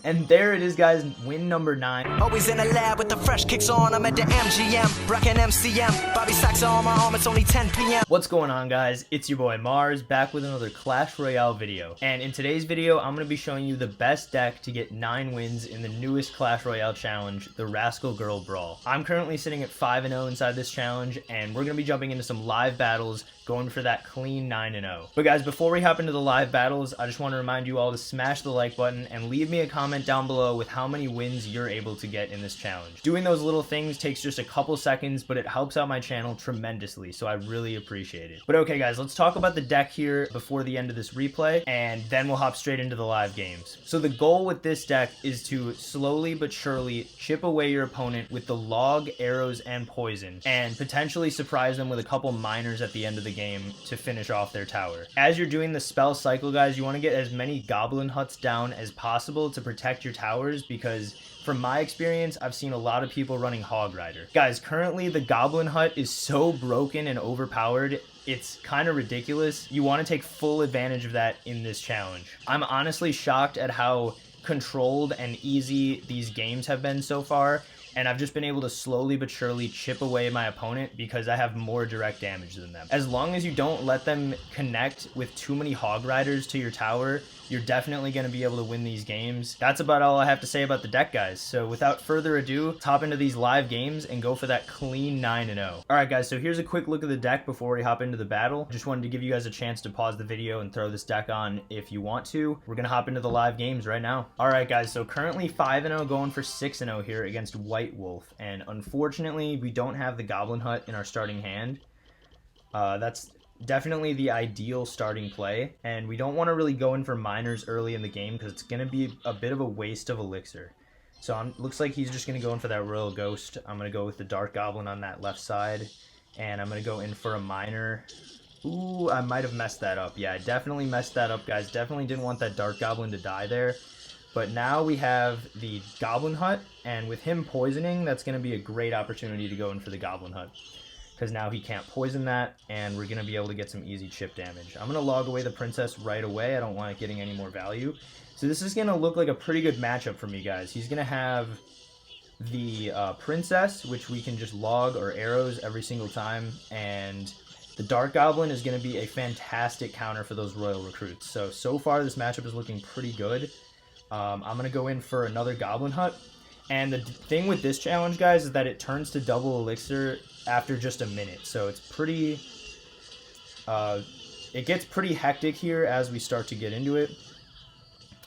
And there it is, guys, win number 9. Always in the lab with the fresh kicks on. I'm at the MGM, rockin' MCM. Bobby Sacks on my arm, it's only 10 p.m. What's going on, guys? It's your boy Mars, back with another Clash Royale video. And in today's video, I'm going to be showing you the best deck to get 9 wins in the newest Clash Royale challenge, the Rascal Girl Brawl. I'm currently sitting at 5-0 inside this challenge, and we're going to be jumping into some live battles, going for that clean 9-0. But guys, before we hop into the live battles, I just want to remind you all to smash the like button and leave me a comment down below with how many wins you're able to get in this challenge. Doing those little things takes just a couple seconds, but it helps out my channel tremendously, so I really appreciate it. But okay guys, let's talk about the deck here before the end of this replay, and then we'll hop straight into the live games. So the goal with this deck is to slowly but surely chip away your opponent with the log, arrows, and poison, and potentially surprise them with a couple miners at the end of the game to finish off their tower. As you're doing the spell cycle, guys, you want to get as many goblin huts down as possible to protect your towers, because from my experience, I've seen a lot of people running Hog Rider. Guys, currently the goblin hut is so broken and overpowered, it's kind of ridiculous. You want to take full advantage of that in this challenge. I'm honestly shocked at how controlled and easy these games have been so far, and I've just been able to slowly but surely chip away my opponent because I have more direct damage than them. As long as you don't let them connect with too many Hog Riders to your tower, you're definitely going to be able to win these games. That's about all I have to say about the deck, guys. So without further ado, let's hop into these live games and go for that clean 9-0. Alright guys, so here's a quick look at the deck before we hop into the battle. Just wanted to give you guys a chance to pause the video and throw this deck on if you want to. We're going to hop into the live games right now. Alright guys, so currently 5-0 going for 6-0 here against White Wolf. And unfortunately, we don't have the Goblin Hut in our starting hand. That's definitely the ideal starting play, and we don't want to really go in for miners early in the game because it's going to be a bit of a waste of elixir. So looks like he's just going to go in for that Royal Ghost. I'm going to go with the Dark Goblin on that left side, and I'm going to go in for a miner. Ooh, I might have messed that up. Yeah, I definitely messed that up, guys. Definitely didn't want that Dark Goblin to die there. But now we have the Goblin Hut, and with him poisoning, that's going to be a great opportunity to go in for the Goblin Hut, because now he can't poison that, and we're going to be able to get some easy chip damage. I'm going to log away the princess right away. I don't want it getting any more value. So this is going to look like a pretty good matchup for me, guys. He's going to have the princess, which we can just log, or arrows every single time, and the Dark Goblin is going to be a fantastic counter for those Royal Recruits. So far this matchup is looking pretty good. I'm going to go in for another Goblin Hut. And the thing with this challenge, guys, is that it turns to double elixir after just a minute. So it's pretty, it gets pretty hectic here as we start to get into it.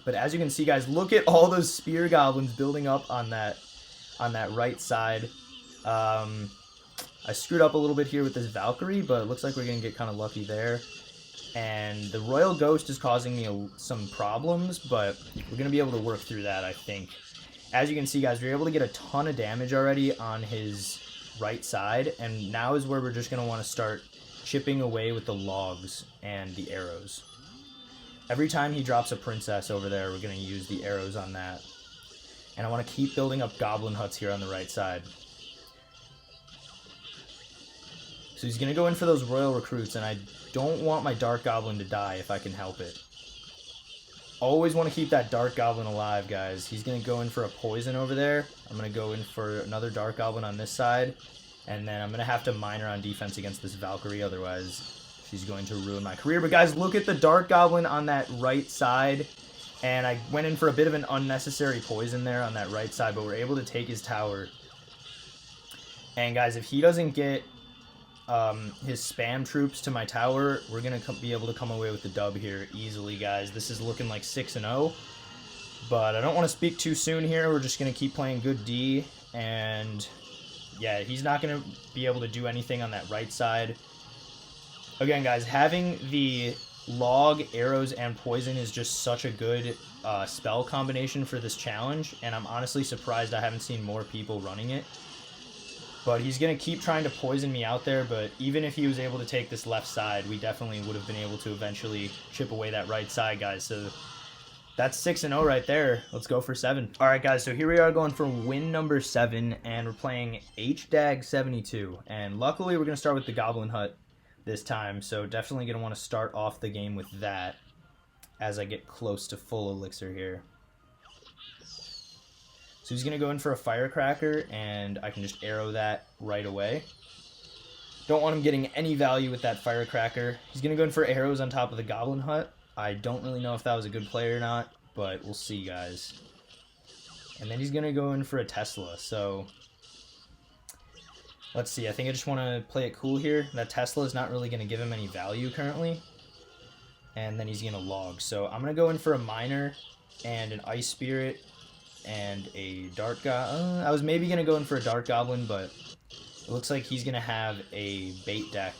But as you can see, guys, look at all those spear goblins building up on that right side. I screwed up a little bit here with this Valkyrie, but it looks like we're going to get kind of lucky there. And the Royal Ghost is causing me some problems, but we're going to be able to work through that, I think. As you can see, guys, we're able to get a ton of damage already on his right side, and now is where we're just going to want to start chipping away with the logs and the arrows. Every time he drops a princess over there, we're going to use the arrows on that. And I want to keep building up Goblin Huts here on the right side. So he's going to go in for those Royal Recruits, and I don't want my Dark Goblin to die if I can help it. Always want to keep that Dark Goblin alive, guys. He's going to go in for a poison over there. I'm going to go in for another Dark Goblin on this side. And then I'm going to have to miner on defense against this Valkyrie, otherwise she's going to ruin my career. But guys, look at the Dark Goblin on that right side. And I went in for a bit of an unnecessary poison there on that right side, but we're able to take his tower. And guys, if he doesn't get his spam troops to my tower, we're going to be able to come away with the dub here easily, guys. This is looking like 6-0, but I don't want to speak too soon here. We're just going to keep playing good D, and yeah, he's not going to be able to do anything on that right side. Again, guys, having the log, arrows, and poison is just such a good spell combination for this challenge, and I'm honestly surprised I haven't seen more people running it. But he's going to keep trying to poison me out there, but even if he was able to take this left side, we definitely would have been able to eventually chip away that right side, guys. So that's 6-0 right there. Let's go for 7. All right, guys, so here we are going for win number 7, and we're playing HDAG 72. And luckily, we're going to start with the Goblin Hut this time, so definitely going to want to start off the game with that as I get close to full elixir here. So he's going to go in for a firecracker, and I can just arrow that right away. Don't want him getting any value with that firecracker. He's going to go in for arrows on top of the goblin hut. I don't really know if that was a good play or not, but we'll see, guys. And then he's going to go in for a Tesla. So let's see. I think I just want to play it cool here. That Tesla is not really going to give him any value currently. And then he's going to log. So I'm going to go in for a miner and an ice spirit and a dark goblin. I was maybe going to go in for a dark goblin, but it looks like he's going to have a bait deck.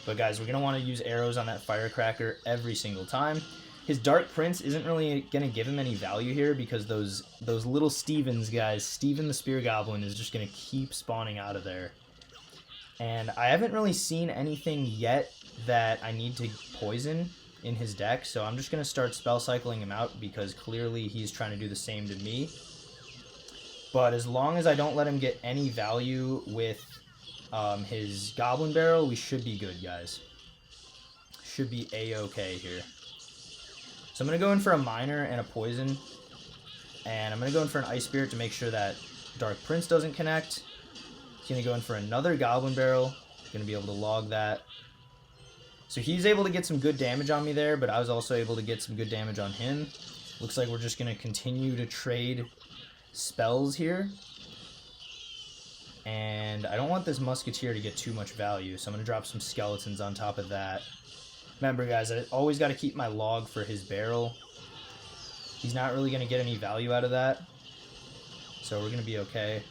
But guys, we're going to want to use arrows on that firecracker every single time. His Dark Prince isn't really going to give him any value here because those little Stevens, guys, Steven the Spear Goblin is just going to keep spawning out of there. And I haven't really seen anything yet that I need to poison in his deck, so I'm just going to start spell cycling him out because clearly he's trying to do the same to me. But as long as I don't let him get any value with his Goblin Barrel, we should be good, guys. Should be a-okay here. So I'm going to go in for a miner and a poison. And I'm going to go in for an ice spirit to make sure that Dark Prince doesn't connect. He's going to go in for another Goblin Barrel. Going to be able to log that. So he's able to get some good damage on me there, but I was also able to get some good damage on him. Looks like we're just going to continue to trade spells here. And I don't want this Musketeer to get too much value, so I'm going to drop some skeletons on top of that. Remember, guys, I always got to keep my log for his barrel. He's not really going to get any value out of that, so we're going to be okay.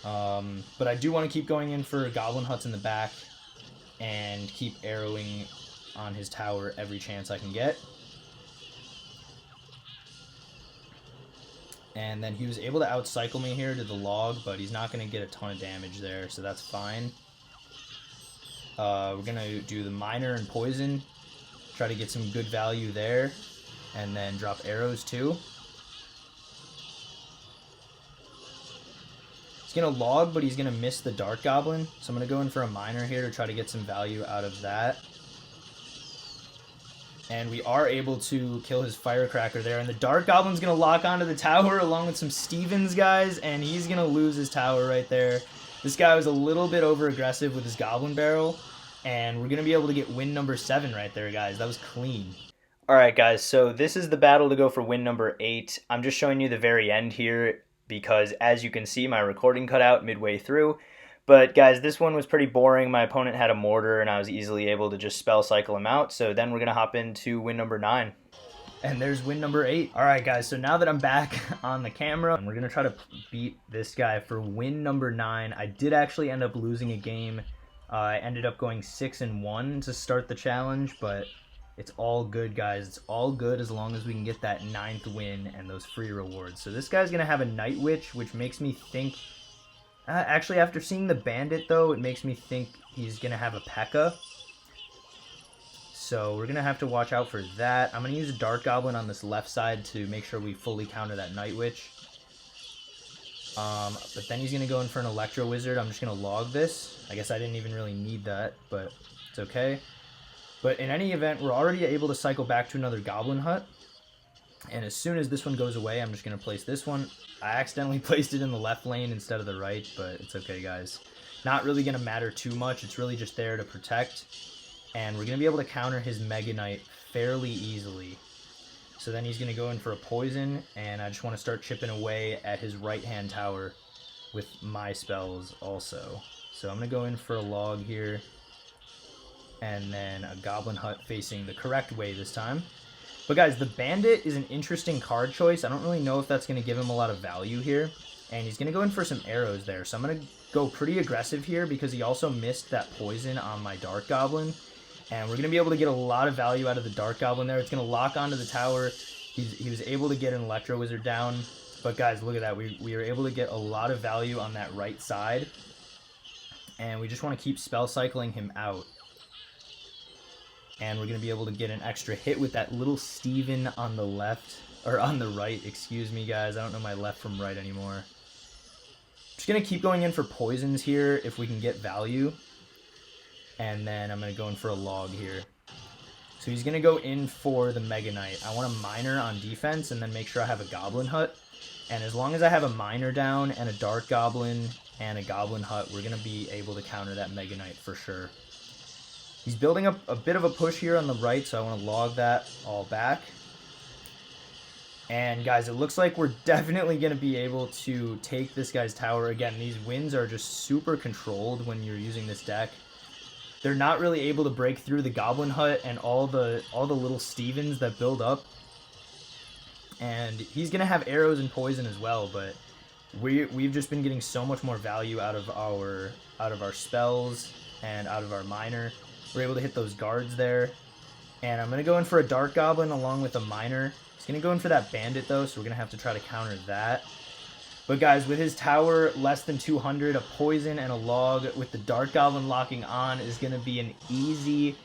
But I do want to keep going in for Goblin Huts in the back and keep arrowing on his tower every chance I can get. And then he was able to outcycle me here to the log, but he's not going to get a ton of damage there, so that's fine. We're going to do the miner and poison, try to get some good value there, and then drop arrows too. He's going to log, but he's going to miss the Dark Goblin, so I'm going to go in for a miner here to try to get some value out of that. And we are able to kill his firecracker there. And the Dark Goblin's going to lock onto the tower along with some Stevens, guys. And he's going to lose his tower right there. This guy was a little bit over-aggressive with his Goblin Barrel. And we're going to be able to get win number 7 right there, guys. That was clean. Alright, guys. So this is the battle to go for win number 8. I'm just showing you the very end here because, as you can see, my recording cut out midway through. But guys, this one was pretty boring. My opponent had a mortar and I was easily able to just spell cycle him out. So then we're going to hop into win number 9. And there's win number 8. Alright guys, so now that I'm back on the camera, we're going to try to beat this guy for win number 9. I did actually end up losing a game. I ended up going 6-1 to start the challenge, but it's all good, guys. It's all good as long as we can get that 9th win and those free rewards. So this guy's going to have a Night Witch, which makes me think... actually, after seeing the Bandit, though, it makes me think he's going to have a P.E.K.K.A. So we're going to have to watch out for that. I'm going to use a Dark Goblin on this left side to make sure we fully counter that Night Witch. But then he's going to go in for an Electro Wizard. I'm just going to log this. I guess I didn't even really need that, but it's okay. But in any event, we're already able to cycle back to another Goblin Hut. And as soon as this one goes away, I'm just going to place this one. I accidentally placed it in the left lane instead of the right, but it's okay, guys. Not really going to matter too much. It's really just there to protect. And we're going to be able to counter his Mega Knight fairly easily. So then he's going to go in for a poison, and I just want to start chipping away at his right-hand tower with my spells also. So I'm going to go in for a log here, and then a Goblin Hut facing the correct way this time. But guys, the Bandit is an interesting card choice. I don't really know if that's going to give him a lot of value here. And he's going to go in for some arrows there. So I'm going to go pretty aggressive here because he also missed that poison on my Dark Goblin. And we're going to be able to get a lot of value out of the Dark Goblin there. It's going to lock onto the tower. He was able to get an Electro Wizard down. But guys, look at that. We were able to get a lot of value on that right side. And we just want to keep spell cycling him out. And we're going to be able to get an extra hit with that little Steven on the left, or on the right, excuse me, guys. I don't know my left from right anymore. Just going to keep going in for poisons here if we can get value. And then I'm going to go in for a log here. So he's going to go in for the Mega Knight. I want a Miner on defense and then make sure I have a Goblin Hut. And as long as I have a Miner down and a Dark Goblin and a Goblin Hut, we're going to be able to counter that Mega Knight for sure. He's building up a bit of a push here on the right, so I want to log that all back. And guys, it looks like we're definitely going to be able to take this guy's tower. Again, these wins are just super controlled when you're using this deck. They're not really able to break through the Goblin Hut and all the little Stevens that build up. And he's going to have arrows and poison as well, but we've just been getting so much more value out of our spells and out of our Miner. We're able to hit those guards there. And I'm going to go in for a Dark Goblin along with a Miner. He's going to go in for that Bandit, though, so we're going to have to try to counter that. But, guys, with his tower less than 200, a Poison, and a Log, with the Dark Goblin locking on, is going to be an easy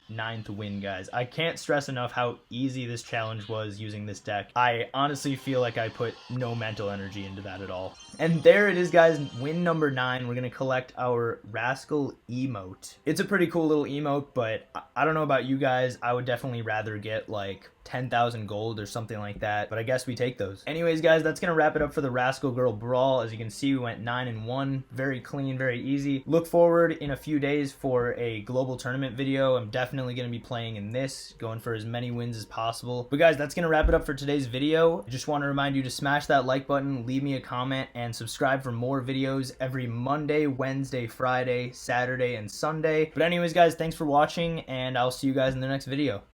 9th win, guys. I can't stress enough how easy this challenge was using this deck. I honestly feel like I put no mental energy into that at all. And there it is, guys. Win number 9. We're going to collect our Rascal emote. It's a pretty cool little emote, but I don't know about you guys. I would definitely rather get like 10,000 gold or something like that, but I guess we take those. Anyways, guys, that's gonna wrap it up for the Rascal Girl Brawl. As you can see, we went 9-1, very clean, very easy. Look forward in a few days for a global tournament video. I'm definitely gonna be playing in this, going for as many wins as possible. But guys, that's gonna wrap it up for today's video. I just want to remind you to smash that like button, leave me a comment, and subscribe for more videos every Monday, Wednesday, Friday, Saturday, and Sunday. But anyways, guys, thanks for watching, and I'll see you guys in the next video.